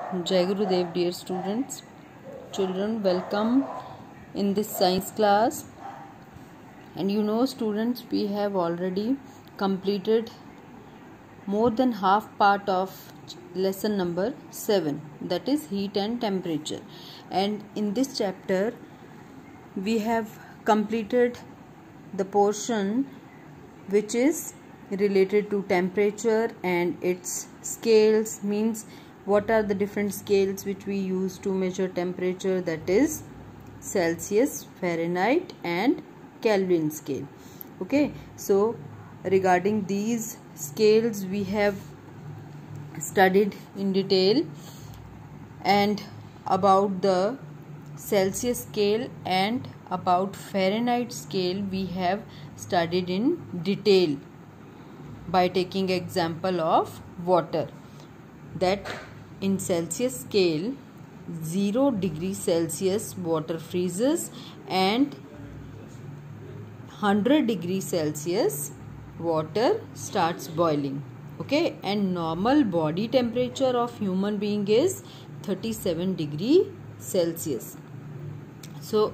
Jai Gurudev, dear students. Children, welcome in this science class. And you know, students, we have already completed more than half part of lesson number 7, that is heat and temperature. And in this chapter, we have completed the portion which is related to temperature and its scales, means what are the different scales which we use to measure temperature, that is Celsius, Fahrenheit and Kelvin scale. Okay, so regarding these scales we have studied in detail, and about the Celsius scale and about Fahrenheit scale we have studied in detail by taking example of water, that in Celsius scale 0 degree Celsius water freezes and 100 degree Celsius water starts boiling. Okay, and normal body temperature of human being is 37 degree Celsius. So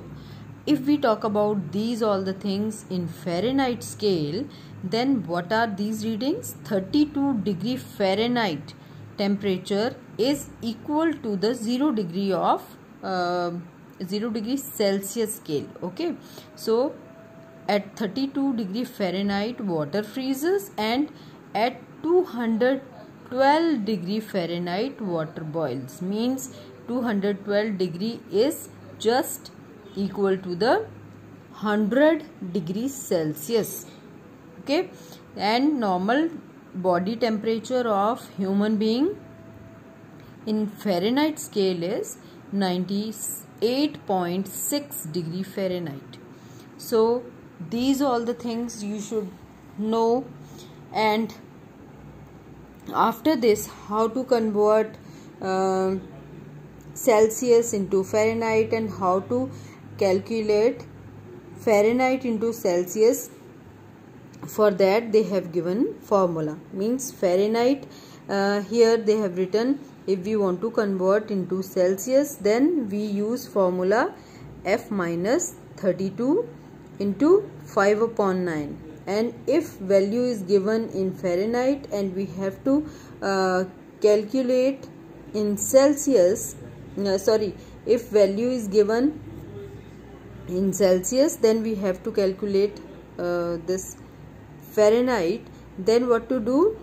if we talk about these all the things in Fahrenheit scale, then what are these readings? 32 degree Fahrenheit temperature is equal to the 0 degree Celsius scale. Okay, so at 32 degree Fahrenheit water freezes and at 212 degree Fahrenheit water boils, means 212 degree is just equal to the 100 degrees Celsius. Okay, and normal body temperature of human being in Fahrenheit scale is 98.6 degree Fahrenheit. So these are all the things you should know. And after this, how to convert Celsius into Fahrenheit and how to calculate Fahrenheit into Celsius, for that they have given formula, means Fahrenheit, here they have written, if we want to convert into Celsius, then we use formula F minus 32 into 5 upon 9, and if value is given in Fahrenheit and we have to calculate in Celsius, if value is given in Celsius, then we have to calculate this Fahrenheit. Then what to do?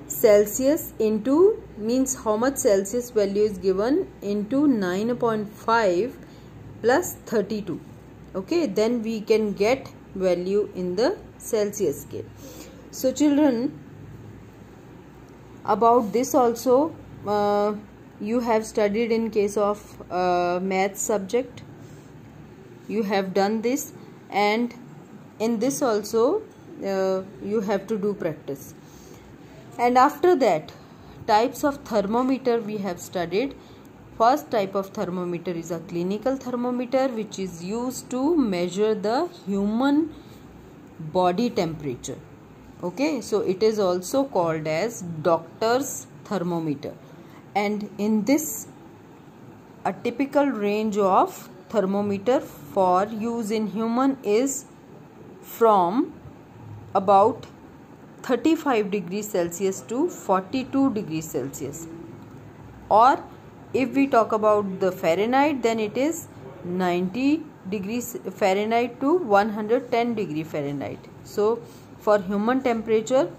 Celsius into, means how much Celsius value is given, into 9.5 plus 32. Okay, then we can get value in the Celsius scale. So children, about this also you have studied in case of math subject. You have done this, and in this also you have to do practice. And after that, types of thermometer we have studied. First type of thermometer is a clinical thermometer, which is used to measure the human body temperature. Okay, so it is also called as doctor's thermometer. And in this, a typical range of thermometer for use in human is from about 35 degrees Celsius to 42 degrees Celsius. Or if we talk about the Fahrenheit, then it is 90 degrees Fahrenheit to 110 degree Fahrenheit. So for human temperature,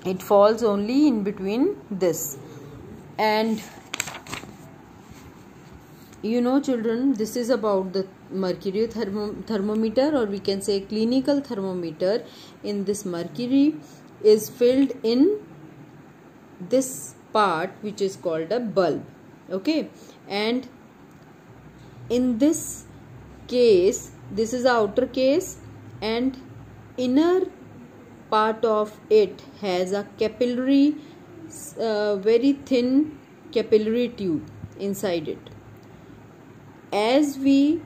it falls only in between this. And you know children, this is about the mercury thermometer, or we can say clinical thermometer. In this, mercury is filled in this part which is called a bulb. Okay, and in this case, this is the outer case, and inner part of it has a capillary, very thin capillary tube inside it. As we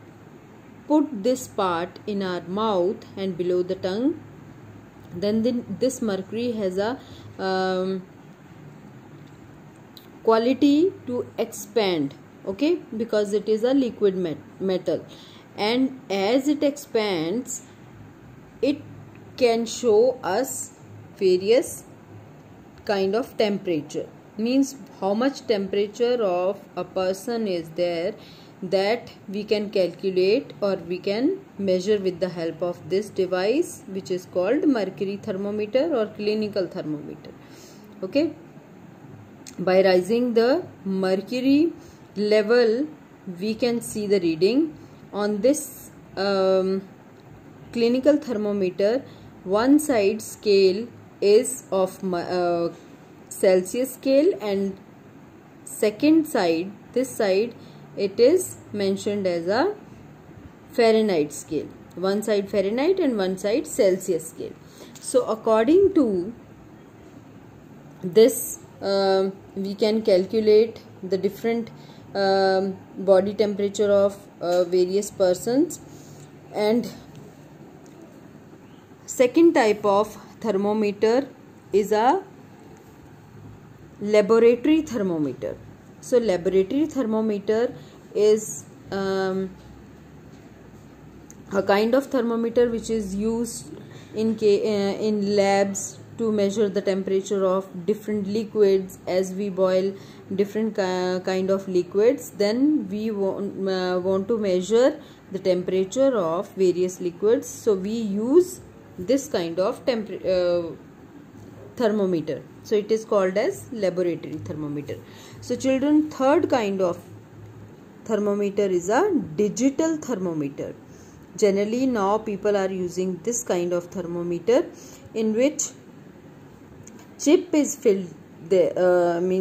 put this part in our mouth and below the tongue, then this mercury has a quality to expand, okay, because it is a liquid metal, and as it expands it can show us various kind of temperature, means how much temperature of a person is there, that we can calculate or we can measure with the help of this device, which is called mercury thermometer or clinical thermometer. Okay, by raising the mercury level we can see the reading on this clinical thermometer. One side scale is of Celsius scale, and second side, this side, it is mentioned as a Fahrenheit scale. One side Fahrenheit and one side Celsius scale. So according to this we can calculate the different body temperature of various persons. And second type of thermometer is a laboratory thermometer. So laboratory thermometer is a kind of thermometer which is used in labs to measure the temperature of different liquids. As we boil different kind of liquids, then we want to measure the temperature of various liquids, so we use this kind of thermometer. So it is called as laboratory thermometer. So children, third kind of thermometer is a digital thermometer. Generally now people are using this kind of thermometer in which chip is filled there,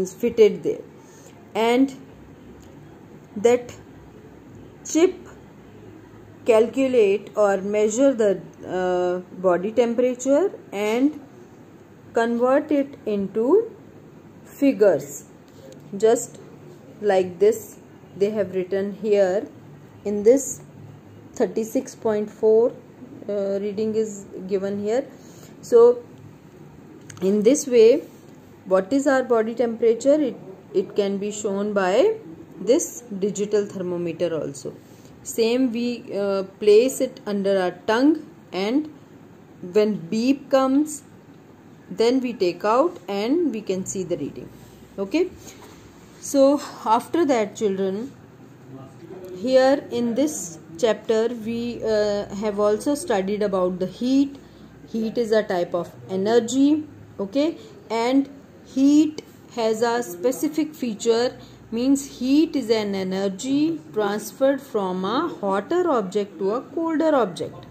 fitted there, and that chip calculate or measure the body temperature and convert it into figures, just like this. They have written here in this 36.4 reading is given here. So in this way, what is our body temperature? It can be shown by this digital thermometer also. Same, we place it under our tongue, and when beep comes, then we take out and we can see the reading. Okay, so after that children, here in this chapter we have also studied about the heat. Heat is a type of energy, okay, and heat has a specific feature, means heat is an energy transferred from a hotter object to a colder object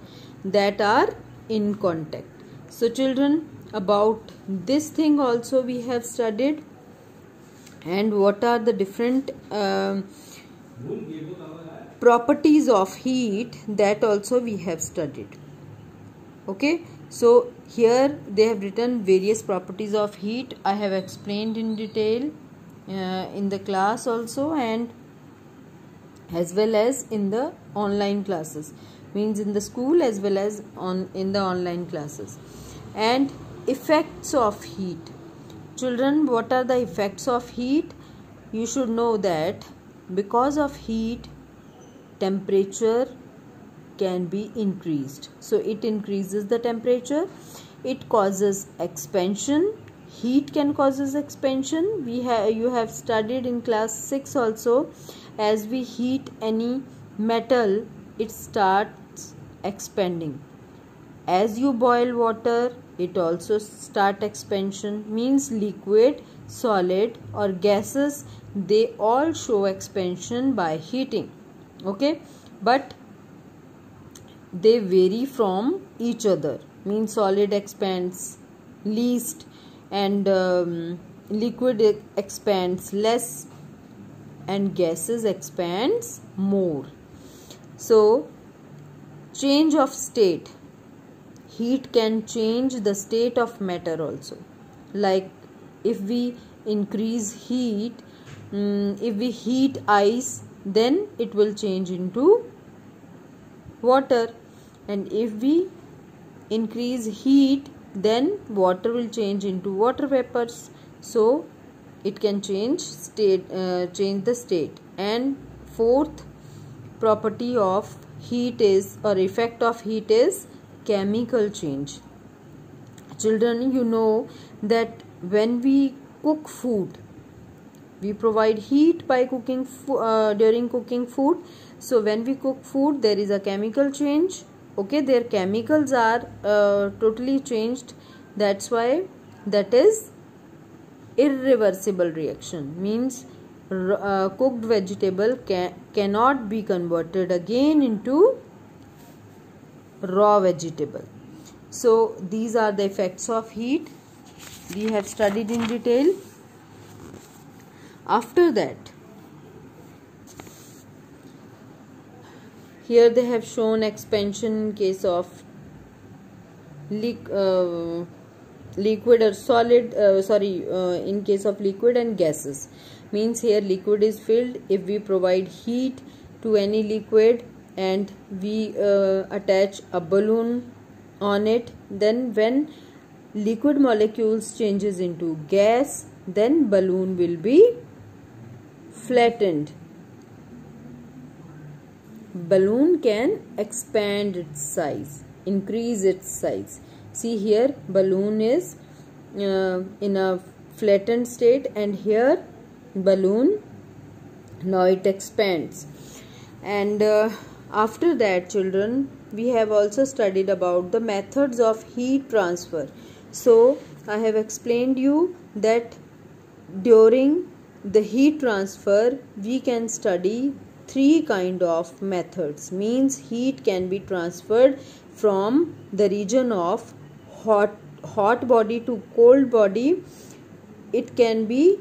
that are in contact. So children, about this thing also we have studied, and what are the different properties of heat, that also we have studied. Okay, so here they have written various properties of heat. I have explained in detail in the class also, and as well as in the online classes, means in the school as well as in the online classes. And effects of heat. Children, what are the effects of heat? You should know that because of heat, temperature can be increased. So it increases the temperature. It causes expansion. Heat can causes expansion. You have studied in class 6 also. As we heat any metal, it starts expanding. As you boil water, it also start expansion, means liquid, solid or gases, they all show expansion by heating. Okay, but they vary from each other, means solid expands least and liquid expands less and gases expands more. So change of state. Heat can change the state of matter also. Like if we increase heat, if we heat ice, then it will change into water, and if we increase heat, then water will change into water vapors. So it can change the state. And fourth property of heat is, or effect of heat is, chemical change. Children, you know that when we cook food, we provide heat by cooking during cooking food. So when we cook food, there is a chemical change. Okay, their chemicals are totally changed. That's why that is irreversible reaction. Means cooked vegetable cannot be converted again into raw vegetable. So these are the effects of heat we have studied in detail. After that, here they have shown expansion in case of liquid or solid, in case of liquid and gases. Means here liquid is filled. If we provide heat to any liquid and we attach a balloon on it, then when liquid molecules changes into gas, then balloon will be flattened. Balloon can expand its size, increase its size. See here, balloon is in a flattened state, and here balloon, now it expands. And after that, children, we have also studied about the methods of heat transfer. So I have explained you that during the heat transfer we can study three kind of methods. Means heat can be transferred from the region of hot body to cold body. It can be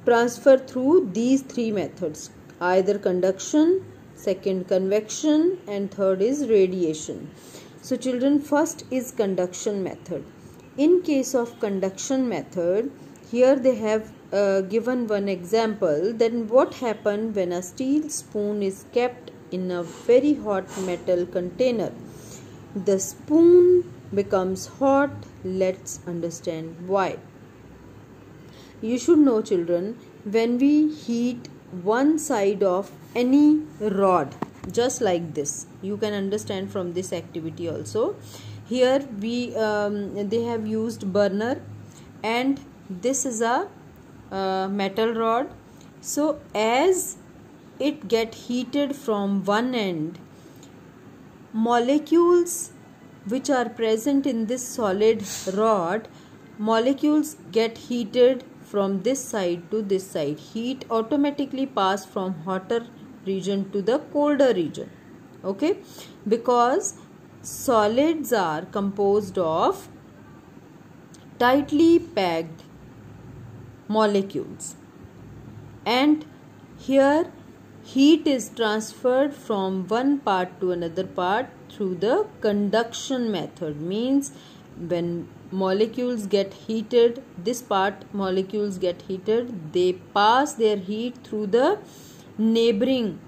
transferred through these three methods: either conduction, second convection, and third is radiation. So children, first is conduction method. In case of conduction method, here they have given one example. Then what happened when a steel spoon is kept in a very hot metal container? The spoon becomes hot. Let's understand why. You should know, children, when we heat one side of any rod, just like this, you can understand from this activity also. Here we they have used burner, and this is a metal rod. So as it get heated from one end, molecules which are present in this solid rod, molecules get heated from this side to this side. Heat automatically pass from hotter region to the colder region. Okay, because solids are composed of tightly packed molecules, and here heat is transferred from one part to another part through the conduction method. Means when molecules get heated, this part molecules get heated, they pass their heat through the neighboring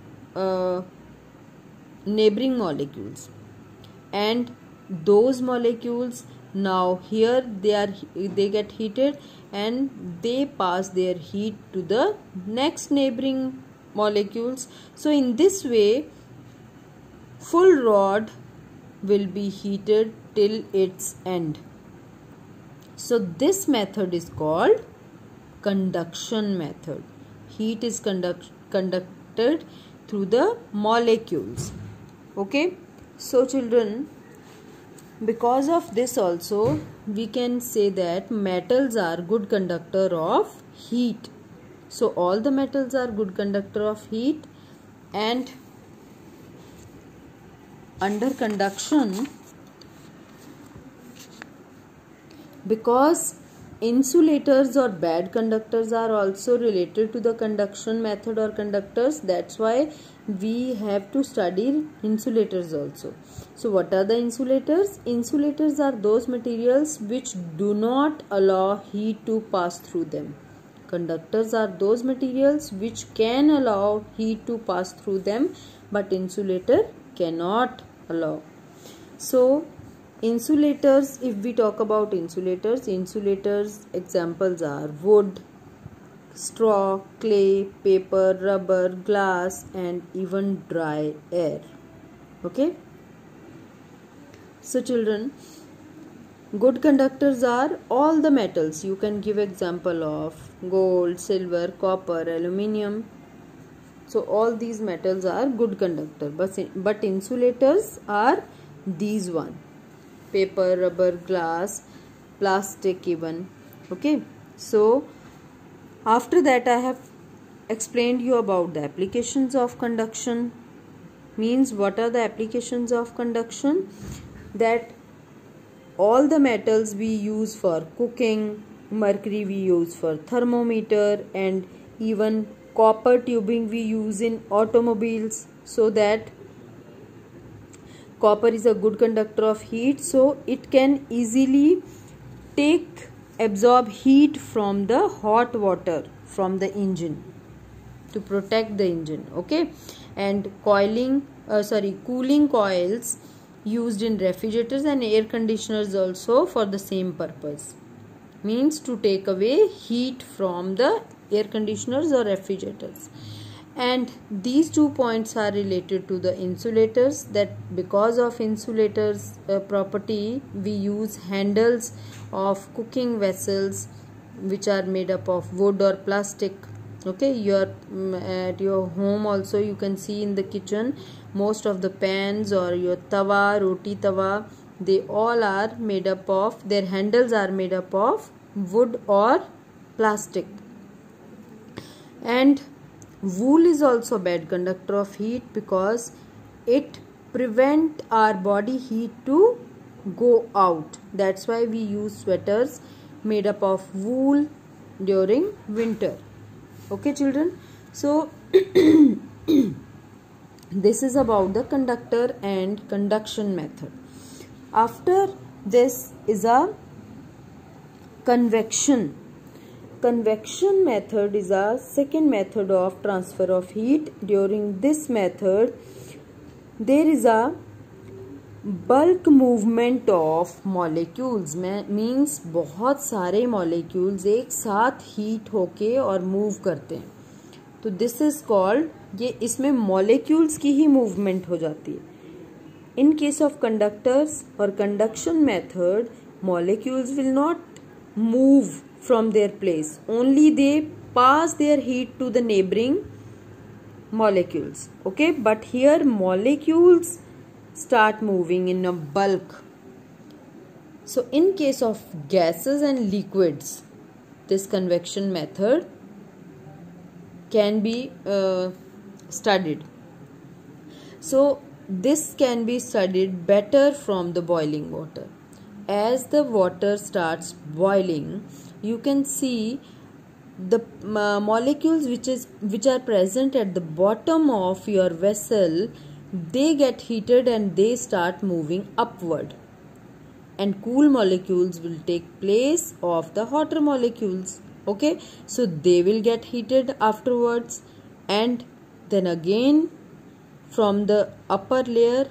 molecules, and those molecules, now here they get heated and they pass their heat to the next neighboring molecules. So in this way, full rod will be heated till its end. So this method is called conduction method. Heat is conducted through the molecules. Okay, so children, because of this also we can say that metals are good conductor of heat. So all the metals are good conductor of heat, and under conduction, because insulators or bad conductors are also related to the conduction method or conductors, that's why we have to study insulators also. So what are the insulators? Insulators are those materials which do not allow heat to pass through them. Conductors are those materials which can allow heat to pass through them, but insulator cannot allow. So insulators, if we talk about insulators, examples are wood, straw, clay, paper, rubber, glass, and even dry air. Okay. So children, good conductors are all the metals. You can give example of gold, silver, copper, aluminium. So all these metals are good conductor, but insulators are these one: paper, rubber, glass, plastic even. Okay. So after that I have explained you about the applications of conduction. Means what are the applications of conduction? That all the metals we use for cooking, mercury we use for thermometer, and even copper tubing we use in automobiles, so that copper is a good conductor of heat, so it can easily absorb heat from the hot water from the engine to protect the engine. Okay. And cooling coils used in refrigerators and air conditioners also for the same purpose, means to take away heat from the air conditioners or refrigerators. And these 2 points are related to the insulators, that because of insulators property we use handles of cooking vessels which are made up of wood or plastic. Okay. At your home also you can see in the kitchen most of the pans or your tawa, roti tawa, they all are made up of, their handles are made up of wood or plastic. And wool is also bad conductor of heat because it prevent our body heat to go out. That's why we use sweaters made up of wool during winter. Okay children. So this is about the conductor and conduction method. After this is a convection. Convection method is a second method of transfer of heat. During this method there is a bulk movement of molecules. means बहुत सारे molecules एक साथ heat होके और move करते हैं, तो this is called, ये इसमें molecules की ही movement हो जाती है. In case of conductors or conduction method, molecules will not move from their place, only they pass their heat to the neighboring molecules. Okay, but here molecules start moving in a bulk. So in case of gases and liquids, this convection method can be studied. So this can be studied better from the boiling water. As the water starts boiling, you can see the molecules which are present at the bottom of your vessel, they get heated and they start moving upward, and cool molecules will take place of the hotter molecules. Okay, so they will get heated afterwards, and then again from the upper layer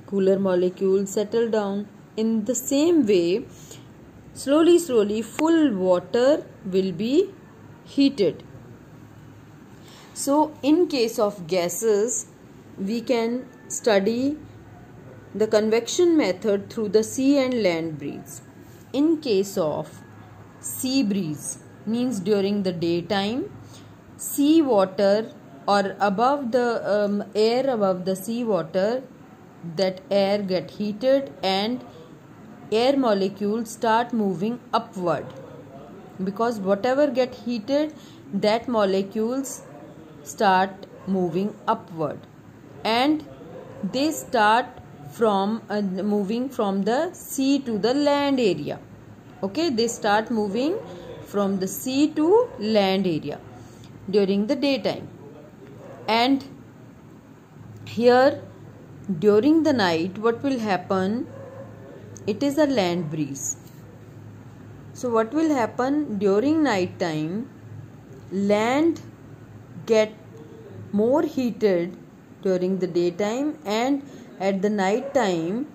cooler molecules settle down. In the same way, slowly full water will be heated. So in case of gases, we can study the convection method through the sea and land breeze. In case of sea breeze, means during the daytime, sea water or above the air above the sea water, that air get heated and air molecules start moving upward, because whatever get heated, that molecules start moving upward, and they start from moving from the sea to the land area. Okay, they start moving from the sea to land area during the daytime. And here during the night, what will happen? It is a land breeze. So what will happen during night time? Land get more heated during the daytime, and at the night time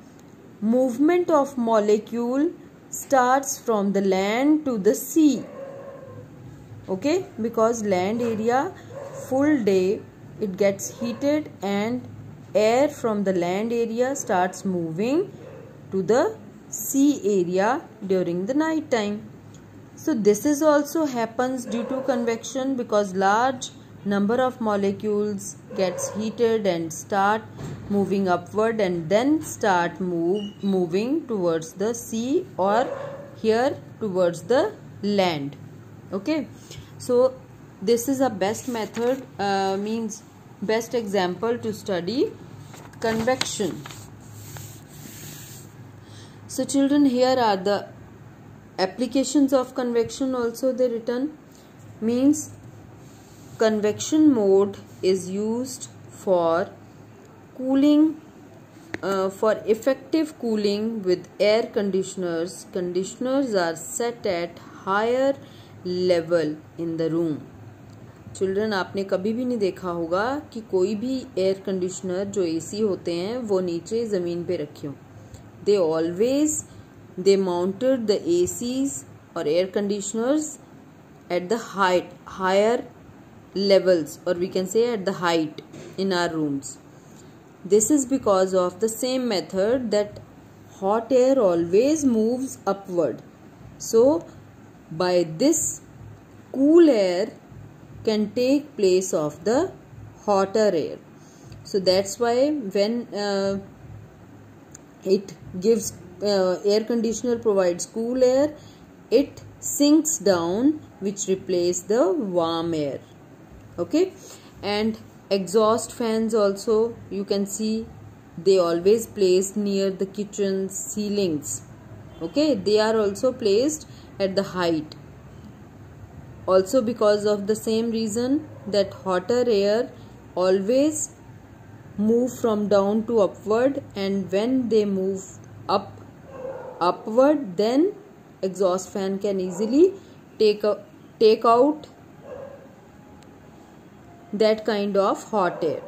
movement of molecule starts from the land to the sea. Okay, because land area full day it gets heated and air from the land area starts moving to the sea area during the night time. So this is also happens due to convection, because large number of molecules gets heated and start moving upward and then start moving towards the sea or here towards the land. Okay, so this is a best method, means best example to study convection. So children, here are the applications of convection also they written. Means convection mode is used for cooling, for effective cooling with air conditioners. Conditioners are set at higher level in the room. Children, आपने कभी भी नहीं देखा होगा कि कोई भी air conditioner जो एसी होते हैं वो नीचे ज़मीन पे रखे हों. They mounted the ACs or air conditioners at the higher levels, or we can say at the height in our rooms. This is because of the same method that hot air always moves upward. So by this, cool air can take place of the hotter air. So that's why when it gives air conditioner provides cool air, it sinks down, which replace the warm air. Okay, and exhaust fans also you can see they always placed near the kitchen ceilings. Okay, they are also placed at the height, also because of the same reason that hotter air always move from down to upward, and when they move upward, then exhaust fan can easily take out that kind of hot air.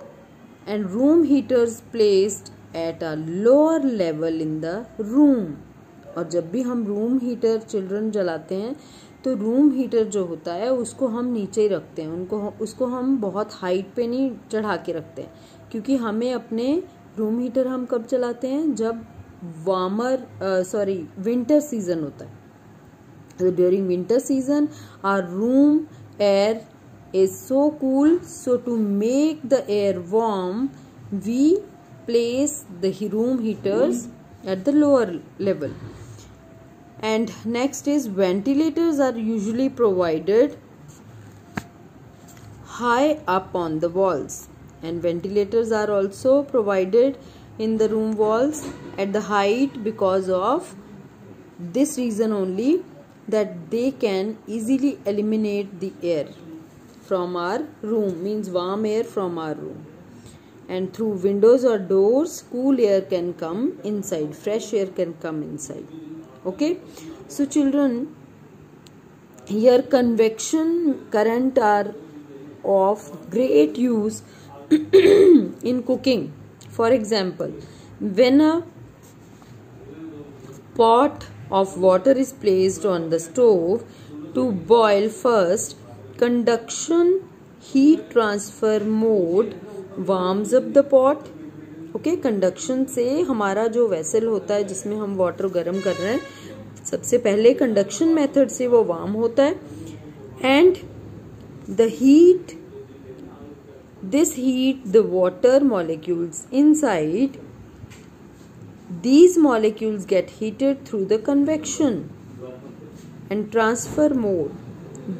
And room heaters placed at a lower level in the room. और जब भी हम room heater children जलाते हैं तो room heater जो होता है उसको हम नीचे ही रखते हैं, उसको हम बहुत हाइट पे नहीं चढ़ा के रखते हैं, क्योंकि हमें अपने रूम हीटर हम कब चलाते हैं जब विंटर सीजन होता है. So during winter season our room air is so cool, so to make the air warm we place the room heaters at the lower level. And next is ventilators are usually provided high up on the walls, and ventilators are also provided in the room walls at the height because of this reason only, that they can easily eliminate the air from our room, means warm air from our room. And through windows or doors cool air can come inside, fresh air can come inside. Okay, so children, here convection current are of great use in cooking. For example, when a pot of water is placed on the stove to boil first, conduction heat transfer mode warms up the pot. Okay, conduction से हमारा जो vessel होता है जिसमें हम water गर्म कर रहे हैं, सबसे पहले कंडक्शन मेथड से वो वार्म होता है. And the heat, this heat the water molecules inside, these molecules get heated through the convection and transfer mode.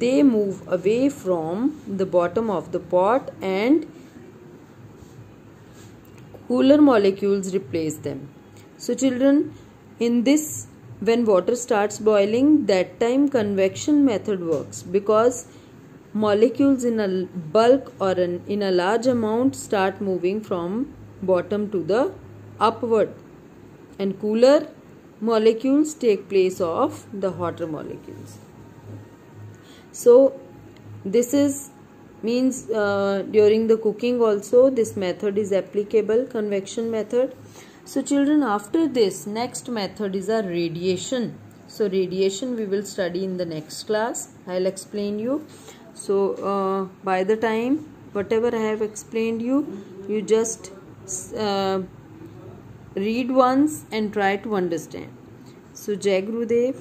They move away from the bottom of the pot and cooler molecules replace them. So children, in this, when water starts boiling, that time convection method works, because molecules in a bulk or in a large amount start moving from bottom to the upward, and cooler molecules take place of the hotter molecules. So this is means during the cooking also this method is applicable, convection method. So children, after this next method is a radiation. So radiation we will study in the next class. I'll explain you. So by the time whatever I have explained you, you just read once and try to understand. So Jai Gurudev.